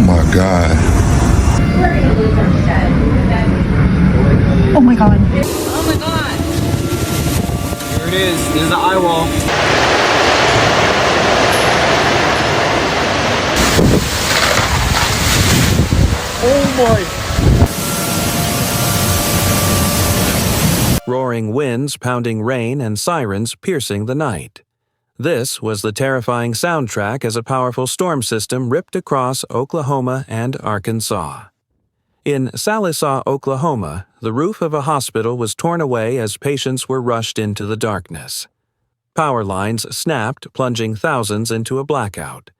my God. Oh my God. Oh my God. Here it is. This is the eye wall. Oh my. Roaring winds, pounding rain, and sirens piercing the night. This was the terrifying soundtrack as a powerful storm system ripped across Oklahoma and Arkansas. In Sallisaw, Oklahoma, the roof of a hospital was torn away as patients were rushed into the darkness. Power lines snapped, plunging thousands into a blackout.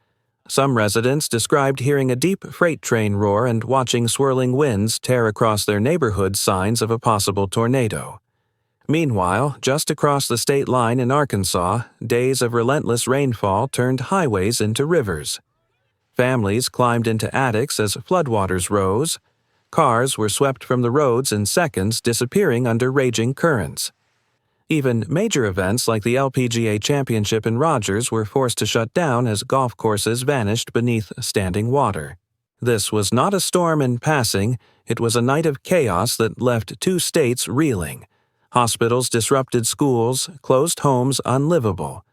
Some residents described hearing a deep freight train roar and watching swirling winds tear across their neighborhood, signs of a possible tornado. Meanwhile, just across the state line in Arkansas, days of relentless rainfall turned highways into rivers. Families climbed into attics as floodwaters rose. Cars were swept from the roads in seconds, disappearing under raging currents. Even major events like the LPGA Championship in Rogers were forced to shut down as golf courses vanished beneath standing water. This was not a storm in passing, it was a night of chaos that left two states reeling. Hospitals disrupted schools, closed homes unlivable.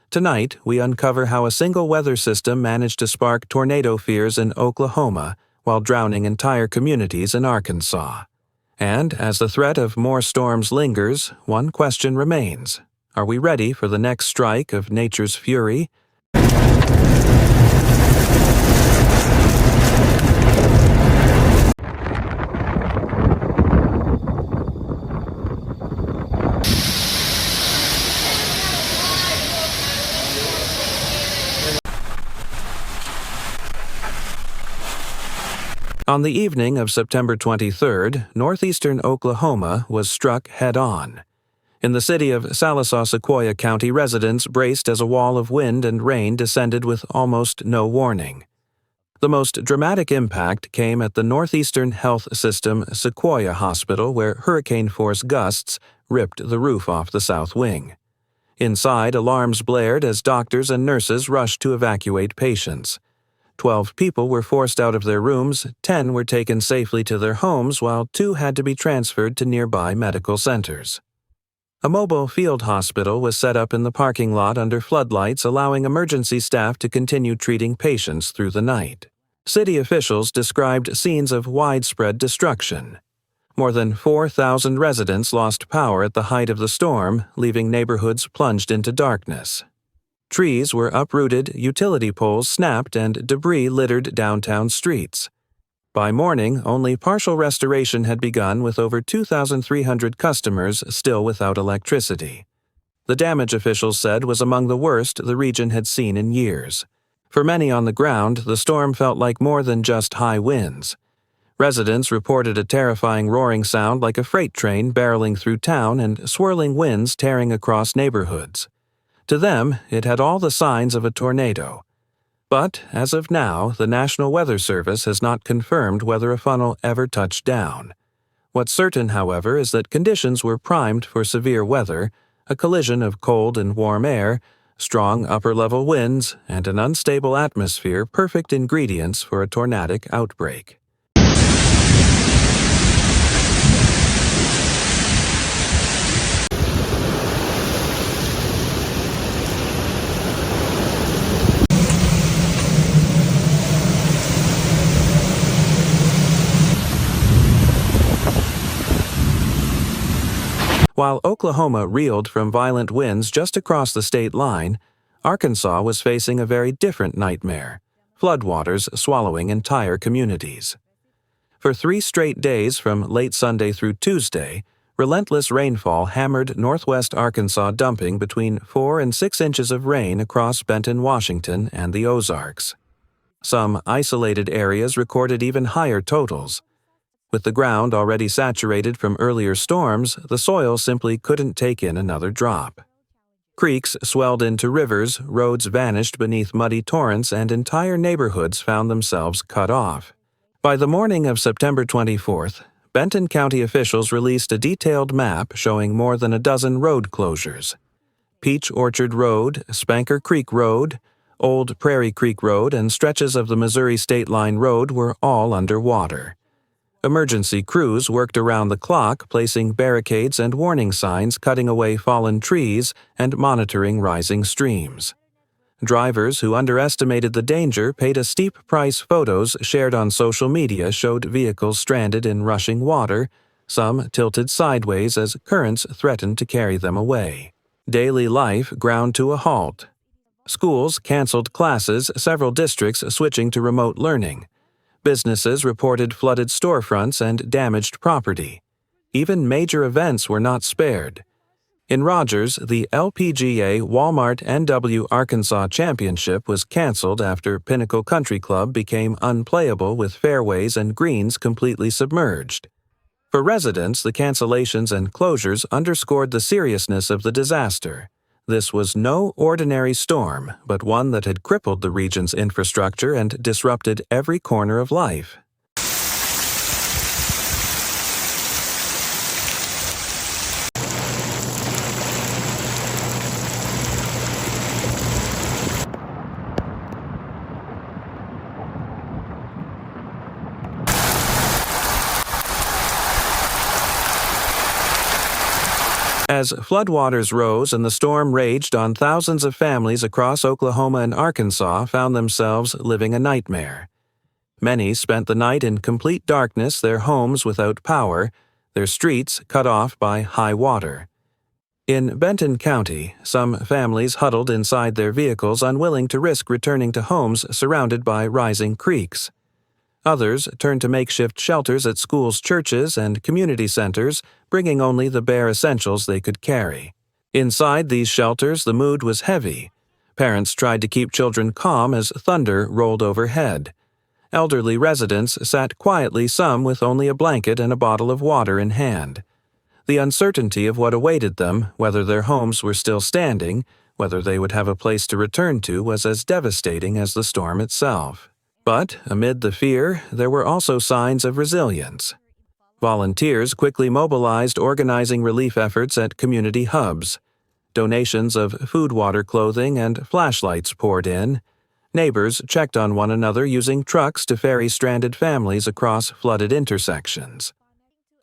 Tonight, we uncover how a single weather system managed to spark tornado fears in Oklahoma while drowning entire communities in Arkansas. And as the threat of more storms lingers, one question remains. Are we ready for the next strike of nature's fury? On the evening of September 23rd, northeastern Oklahoma was struck head-on. In the city of Sallisaw, Sequoyah County, residents braced as a wall of wind and rain descended with almost no warning. The most dramatic impact came at the Northeastern Health System Sequoyah Hospital, where hurricane-force gusts ripped the roof off the south wing. Inside, alarms blared as doctors and nurses rushed to evacuate patients. 12 people were forced out of their rooms, 10 were taken safely to their homes, while 2 had to be transferred to nearby medical centers. A mobile field hospital was set up in the parking lot under floodlights, allowing emergency staff to continue treating patients through the night. City officials described scenes of widespread destruction. More than 4,000 residents lost power at the height of the storm, leaving neighborhoods plunged into darkness. Trees were uprooted, utility poles snapped, and debris littered downtown streets. By morning, only partial restoration had begun, with over 2,300 customers still without electricity. The damage, officials said, was among the worst the region had seen in years. For many on the ground, the storm felt like more than just high winds. Residents reported a terrifying roaring sound like a freight train barreling through town and swirling winds tearing across neighborhoods. To them, it had all the signs of a tornado. But, as of now, the National Weather Service has not confirmed whether a funnel ever touched down. What's certain, however, is that conditions were primed for severe weather, a collision of cold and warm air, strong upper-level winds, and an unstable atmosphere, perfect ingredients for a tornadic outbreak. While Oklahoma reeled from violent winds just across the state line, Arkansas was facing a very different nightmare, floodwaters swallowing entire communities. For 3 straight days from late Sunday through Tuesday, relentless rainfall hammered northwest Arkansas, dumping between 4 and 6 inches of rain across Benton, Washington, and the Ozarks. Some isolated areas recorded even higher totals. With the ground already saturated from earlier storms, the soil simply couldn't take in another drop. Creeks swelled into rivers, roads vanished beneath muddy torrents, and entire neighborhoods found themselves cut off. By the morning of September 24th, Benton County officials released a detailed map showing more than a dozen road closures. Peach Orchard Road, Spanker Creek Road, Old Prairie Creek Road and stretches of the Missouri State Line Road were all underwater. Emergency crews worked around the clock, placing barricades and warning signs, cutting away fallen trees, and monitoring rising streams. Drivers who underestimated the danger paid a steep price. Photos shared on social media showed vehicles stranded in rushing water, some tilted sideways as currents threatened to carry them away. Daily life ground to a halt. Schools canceled classes, several districts switching to remote learning. Businesses reported flooded storefronts and damaged property. Even major events were not spared. In Rogers, the LPGA Walmart NW Arkansas Championship was canceled after Pinnacle Country Club became unplayable with fairways and greens completely submerged. For residents, the cancellations and closures underscored the seriousness of the disaster. This was no ordinary storm, but one that had crippled the region's infrastructure and disrupted every corner of life. As floodwaters rose and the storm raged on, thousands of families across Oklahoma and Arkansas found themselves living a nightmare. Many spent the night in complete darkness, their homes without power, their streets cut off by high water. In Benton County, some families huddled inside their vehicles, unwilling to risk returning to homes surrounded by rising creeks. Others turned to makeshift shelters at schools, churches, and community centers, bringing only the bare essentials they could carry. Inside these shelters, the mood was heavy. Parents tried to keep children calm as thunder rolled overhead. Elderly residents sat quietly, some with only a blanket and a bottle of water in hand. The uncertainty of what awaited them, whether their homes were still standing, whether they would have a place to return to, was as devastating as the storm itself. But, amid the fear, there were also signs of resilience. Volunteers quickly mobilized, organizing relief efforts at community hubs. Donations of food, water, clothing, and flashlights poured in. Neighbors checked on one another, using trucks to ferry stranded families across flooded intersections.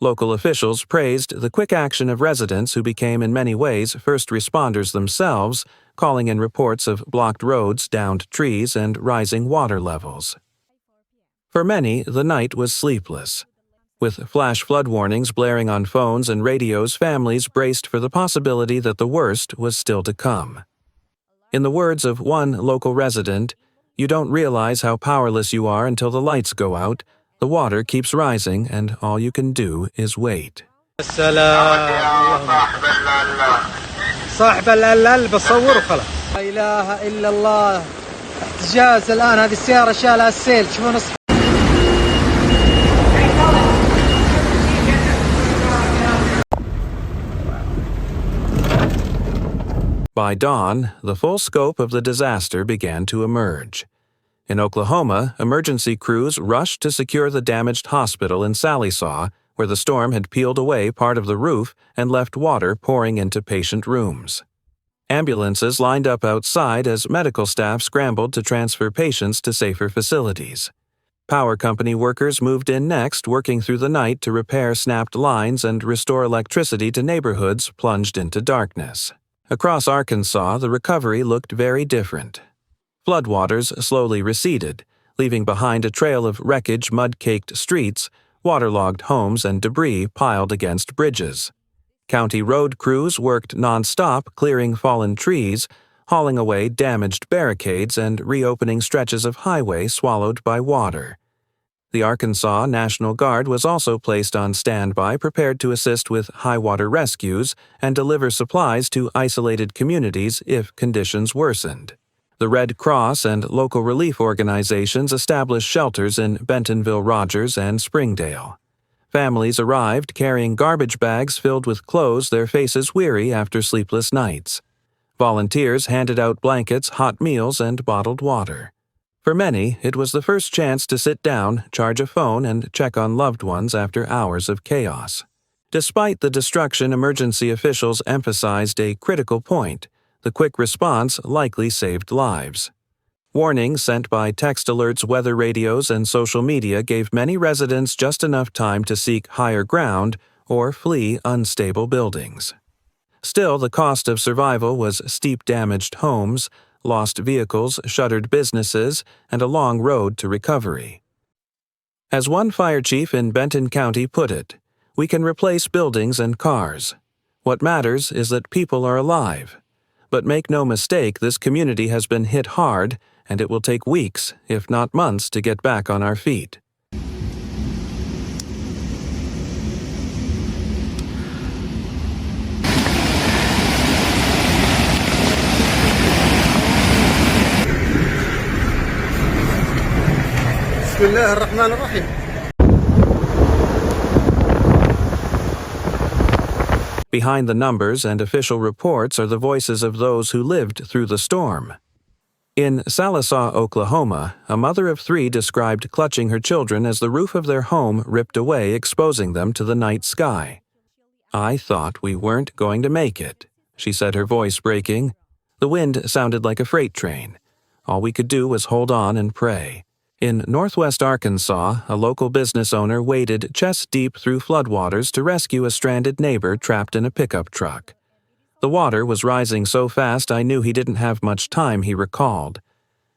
Local officials praised the quick action of residents who became in many ways first responders themselves, calling in reports of blocked roads, downed trees, and rising water levels. For many, the night was sleepless. With flash flood warnings blaring on phones and radios, families braced for the possibility that the worst was still to come. In the words of one local resident, "You don't realize how powerless you are until the lights go out. The water keeps rising, and all you can do is wait." صاحب العلال بصور وخلاص. لا إله إلا الله. احتجاز الآن، هذه السيارة شالها السيل، تشوفون By dawn, the full scope of the disaster began to emerge. In Oklahoma, emergency crews rushed to secure the damaged hospital in Sallisaw, where the storm had peeled away part of the roof and left water pouring into patient rooms. Ambulances lined up outside as medical staff scrambled to transfer patients to safer facilities. Power company workers moved in next, working through the night to repair snapped lines and restore electricity to neighborhoods plunged into darkness. Across Arkansas, the recovery looked very different. Floodwaters slowly receded, leaving behind a trail of wreckage, mud-caked streets, waterlogged homes, and debris piled against bridges. County road crews worked nonstop, clearing fallen trees, hauling away damaged barricades, and reopening stretches of highway swallowed by water. The Arkansas National Guard was also placed on standby, prepared to assist with high-water rescues and deliver supplies to isolated communities if conditions worsened. The Red Cross and local relief organizations established shelters in Bentonville, Rogers, and Springdale. Families arrived carrying garbage bags filled with clothes, their faces weary after sleepless nights. Volunteers handed out blankets, hot meals, and bottled water. For many, it was the first chance to sit down, charge a phone, and check on loved ones after hours of chaos. Despite the destruction, emergency officials emphasized a critical point: the quick response likely saved lives. Warnings sent by text alerts, weather radios, and social media gave many residents just enough time to seek higher ground or flee unstable buildings. Still, the cost of survival was steep damaged homes, lost vehicles, shuttered businesses, and a long road to recovery. As one fire chief in Benton County put it, "We can replace buildings and cars. What matters is that people are alive. But make no mistake, this community has been hit hard, and it will take weeks, if not months, to get back on our feet." بسم الله الرحمن الرحيم. Behind the numbers and official reports are the voices of those who lived through the storm. In Sallisaw, Oklahoma, a mother of 3 described clutching her children as the roof of their home ripped away, exposing them to the night sky. "I thought we weren't going to make it," she said, her voice breaking. The wind sounded like a freight train. All we could do was hold on and pray. In northwest Arkansas, a local business owner waded chest-deep through floodwaters to rescue a stranded neighbor trapped in a pickup truck. "The water was rising so fast I knew he didn't have much time," he recalled.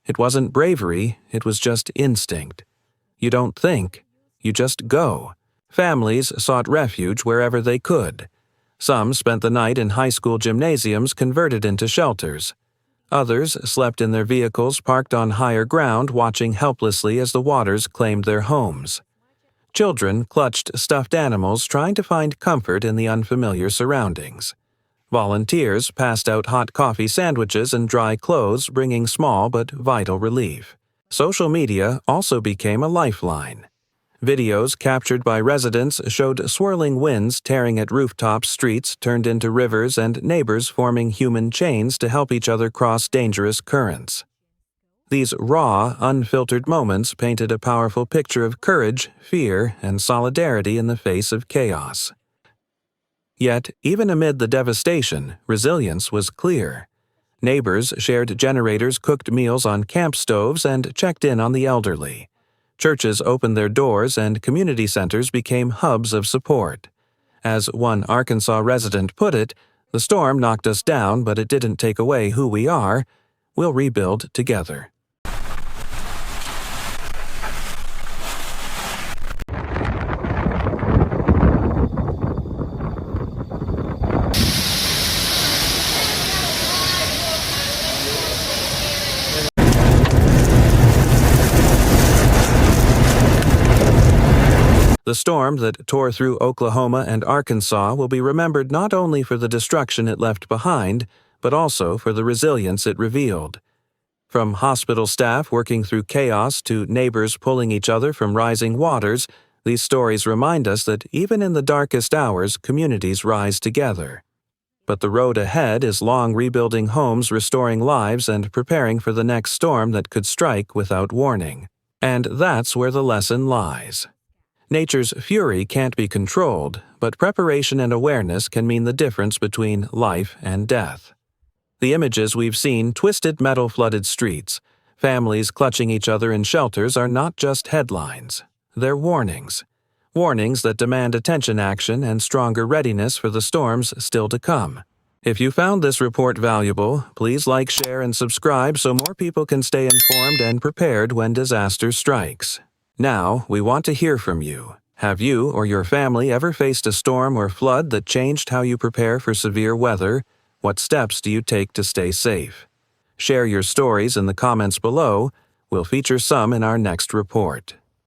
"It wasn't bravery, it was just instinct. You don't think, you just go." Families sought refuge wherever they could. Some spent the night in high school gymnasiums converted into shelters. Others slept in their vehicles parked on higher ground, watching helplessly as the waters claimed their homes. Children clutched stuffed animals, trying to find comfort in the unfamiliar surroundings. Volunteers passed out hot coffee sandwiches and dry clothes, bringing small but vital relief. Social media also became a lifeline. Videos captured by residents showed swirling winds tearing at rooftops, streets turned into rivers, and neighbors forming human chains to help each other cross dangerous currents. These raw, unfiltered moments painted a powerful picture of courage, fear, and solidarity in the face of chaos. Yet, even amid the devastation, resilience was clear. Neighbors shared generators, cooked meals on camp stoves, and checked in on the elderly. Churches opened their doors, and community centers became hubs of support. As one Arkansas resident put it, "The storm knocked us down, but it didn't take away who we are. We'll rebuild together." The storm that tore through Oklahoma and Arkansas will be remembered not only for the destruction it left behind, but also for the resilience it revealed. From hospital staff working through chaos to neighbors pulling each other from rising waters, these stories remind us that even in the darkest hours, communities rise together. But the road ahead is long, rebuilding homes, restoring lives, and preparing for the next storm that could strike without warning. And that's where the lesson lies. Nature's fury can't be controlled, but preparation and awareness can mean the difference between life and death. The images we've seen, twisted metal-flooded streets, families clutching each other in shelters, are not just headlines. They're warnings. Warnings that demand attention, action, and stronger readiness for the storms still to come. If you found this report valuable, please like, share, and subscribe so more people can stay informed and prepared when disaster strikes. Now, we want to hear from you. Have you or your family ever faced a storm or flood that changed how you prepare for severe weather? What steps do you take to stay safe? Share your stories in the comments below. We'll feature some in our next report.